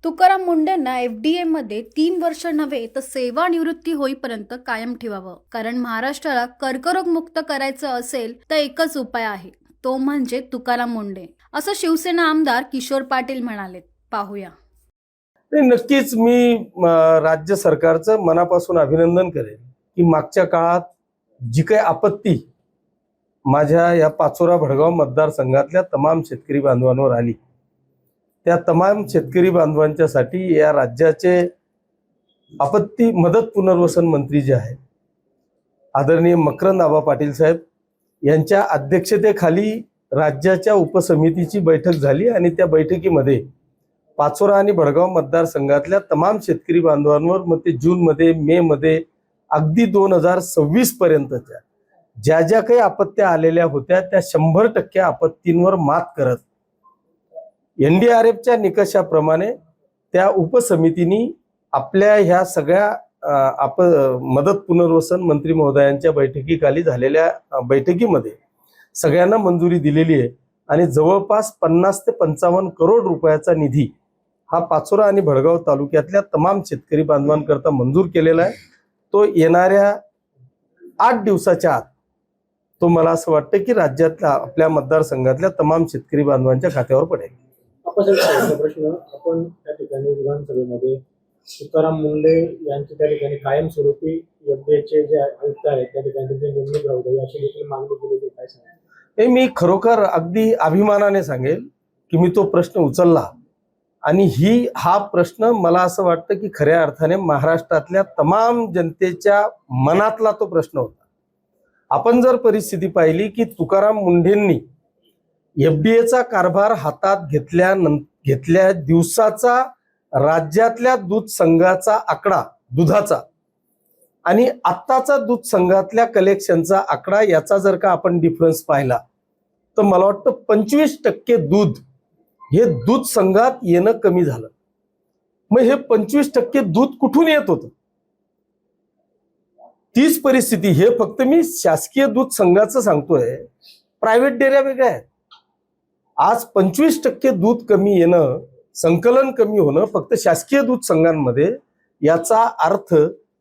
Tukaram मुंडेंना FDA मध्ये 3 वर्ष नव्हे तर सेवानिवृत्ती होईपर्यंत कायम ठेवावं. कारण महाराष्ट्राला कर्करोग मुक्त करायचं असेल तर एकच उपाय आहे, तो म्हणजे तुकाराम मुंडे, असं शिवसेना आमदार किशोर पाटील म्हणाले. पाहूया. नक्कीच मी राज्य सरकारचं मनापासून अभिनंदन करेन की मागच्या काळात जी काही आपत्ती माझ्या या पाचोरा भडगाव मतदारसंघातल्या तमाम शेतकरी बांधवांवर आली, त्या तमाम शेतकरी बांधवांच्यासाठी या राज्याचे आपत्ती मदत पुनर्वसन मंत्री जे आहेत आदरणीय मकरंद आबा पाटील साहेब यांच्या अध्यक्षतेखाली राज्याच्या उपसमितीची बैठक झाली आणि त्या बैठकीमध्ये पाचोरा आणि भडगाव मतदारसंघातल्या तमाम शेतकरी बांधवांवर मग ते जूनमध्ये मे मध्ये अगदी 2026 पर्यंतच्या ज्या ज्या काही आपत्त्या आलेल्या होत्या त्या 100% आपत्तींवर मात करत NDRFच्या निकषाप्रमाणे त्या उपसमितीने आपल्या ह्या सगळ्या मदत पुनर्वसन मंत्री महोदयांच्या बैठकीखाली झालेल्या बैठकीमध्ये सगळ्यांना मंजुरी दिलेली आहे आणि जवळपास 50 ते 55 करोड रुपयाचा निधी हा पाचोरा आणि भडगाव तालुक्यातल्या तमाम शेतकरी बांधवांकरता मंजूर केलेला आहे. तो येणाऱ्या 8 दिवसाच्या आत तो मला असं वाटतं की राज्यातल्या आपल्या मतदारसंघातल्या तमाम शेतकरी बांधवांच्या खात्यावर पडेल. आपण त्या ठिकाणी विधानसभेमध्ये तुकाराम मुंडे यांची त्या ठिकाणी कायमस्वरूपी एफडीएचे जे आयुक्त आहेत त्या ठिकाणी जे नेमणूक राहू द्यावी अशी देखील मागणी केलेली. काय सांगा? हे मी खरोखर अगदी अभिमानाने सांगेल की मी तो प्रश्न उचलला आणि हा प्रश्न मला असं वाटतं की खऱ्या अर्थाने महाराष्ट्रातल्या तमाम जनतेच्या मनातला तो प्रश्न होता. आपण जर परिस्थिती पाहिली की तुकाराम मुंढेंनी एफडीएचा कारभार हातात घेतल्या दिवसाचा राज्यातल्या दूध संघाचा आकडा दुधाचा आणि आत्ताचा दूध संघातल्या कलेक्शनचा आकडा याचा जर का आपण डिफरन्स पाहिला तर मला वाटतं 25% दूध हे दूध संघात येणं कमी झालं. मग हे 25% दूध कुठून येत होतं? तीच परिस्थिती, हे फक्त मी शासकीय दूध संघाचं सांगतोय, प्रायव्हेट डेअऱ्या वेगळ्या आहेत. आज 25% दूध कमी येणं, संकलन कमी होणं फक्त शासकीय दूध संघांमध्ये, याचा अर्थ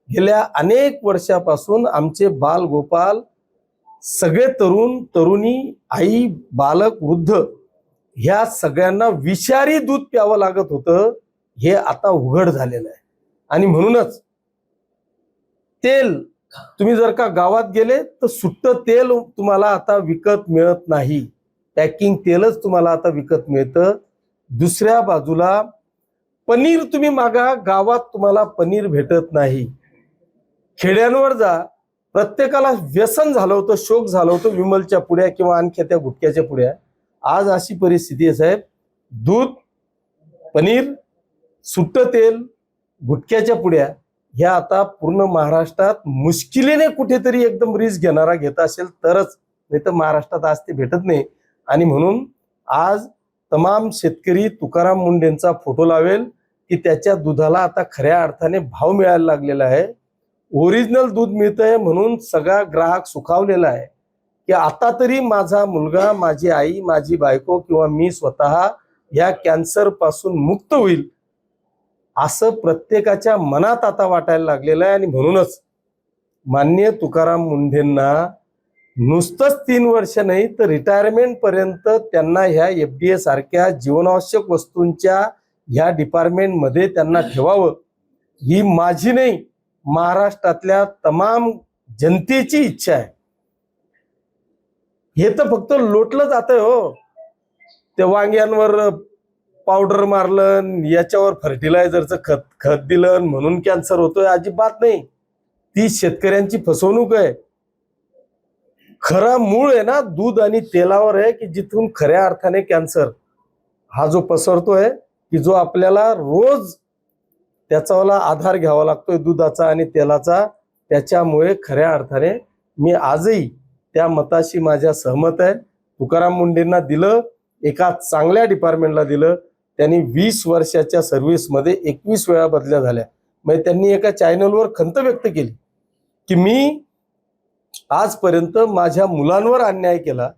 गेल्या अनेक वर्षापासून आमचे बाल गोपाल सगळे तरुण तरुणी आई बालक वृद्ध ह्या सगळ्यांना विषारी दूध प्यावं लागत होतं, हे आता उघड झालेलं आहे. आणि म्हणूनच तेल तुम्ही जर का गावात गेले तर सुट्ट तेल तुम्हाला आता विकत मिळत नाही, पॅकिंग तेलच तुम्हाला आता विकत मिळतं. दुसऱ्या बाजूला पनीर तुम्ही मागा, गावात तुम्हाला पनीर भेटत नाही. खेड्यांवर जा, प्रत्येकाला व्यसन झालं होतं, शोक झालं होतं विमलच्या पुड्या किंवा आणखी त्या गुटख्याच्या पुड्या. आज अशी परिस्थिती आहे साहेब, दूध, पनीर, सुट्ट तेल, गुटख्याच्या पुड्या ह्या आता पूर्ण महाराष्ट्रात मुश्किलीने कुठेतरी एकदम रिस्क घेणारा घेत असेल तरच, नाही तर महाराष्ट्रात आज ते भेटत नाही. आणि म्हणून आज तमाम शेतकरी तुकाराम मुंडेंचा फोटो लावेल की त्याच्या दुधाला आता खऱ्या अर्थाने भाव मिळायला लागलेला आहे. ओरिजिनल दूध मिळतंय म्हणून सगळा ग्राहक सुखावलेला आहे की आता तरी माझा मुलगा, माझी आई, माझी बायको किंवा मी स्वतः या कॅन्सर पासून मुक्त होईल, असं प्रत्येकाच्या मनात आता वाटायला लागलेलं आहे. आणि म्हणूनच माननीय तुकाराम मुंढेंना नुसतंच 3 वर्ष नाही तर रिटायरमेंट पर्यंत त्यांना ह्या एफडीए सारख्या जीवनावश्यक वस्तूंच्या ह्या डिपार्टमेंटमध्ये त्यांना ठेवावं, ही माझी नाही, महाराष्ट्रातल्या तमाम जनतेची इच्छा आहे. हे तर फक्त लोटलं जातंय हो, ते वांग्यांवर पावडर मारलं, याच्यावर फर्टिलायझरचं खत दिलं म्हणून कॅन्सर होतोय, अजिबात नाही. ती शेतकऱ्यांची फसवणूक आहे. खरा मूळ आहे ना दूध आणि तेलावर आहे की जिथून खऱ्या अर्थाने कॅन्सर हा जो पसरतोय, की जो आपल्याला रोज त्याचावाला आधार घ्यावा लागतोय दुधाचा आणि तेलाचा, त्याच्यामुळे खऱ्या अर्थाने मी आजही त्या मताशी माझ्या सहमत आहे. तुकाराम मुंडेंना दिलं, एका चांगल्या डिपार्टमेंटला दिलं. त्यांनी 20 वर्षाच्या सर्व्हिसमध्ये 21 वेळा बदल्या झाल्या. म्हणजे त्यांनी एका चॅनलवर खंत व्यक्त केली की मी आजपर्यंत माझ्या मुलांवर अन्याय केला,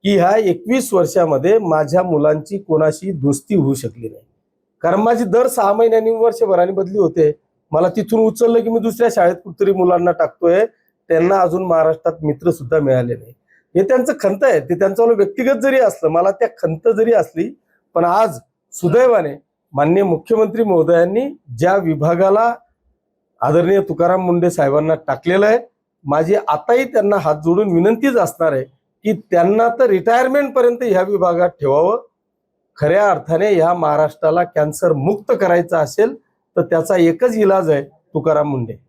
की ह्या 21 वर्षामध्ये माझ्या मुलांची कोणाशी दोस्ती होऊ शकली नाही. कारण माझी दर 6 महिन्यांनी वर्षभराने बदली होते. मला तिथून उचललं की मी दुसऱ्या शाळेत कुठतरी मुलांना टाकतोय. त्यांना अजून महाराष्ट्रात मित्र सुद्धा मिळाले नाही. हे त्यांचं खंत आहे. ते त्यांचं व्यक्तिगत जरी असलं, मला त्या खंत जरी असली, पण आज सुदैवाने माननीय मुख्यमंत्री महोदयांनी ज्या विभागाला आदरणीय तुकाराम मुंढे साहेबांना टाकलेलं आहे, माझी आताही त्यांना हात जोडून विनंतीच असणार आहे की त्यांना तर रिटायरमेंट पर्यंत ह्या विभागात ठेवावं. खऱ्या अर्थाने ह्या महाराष्ट्राला कॅन्सर मुक्त करायचं असेल तर त्याचा एकच इलाज आहे तुकाराम मुंढे.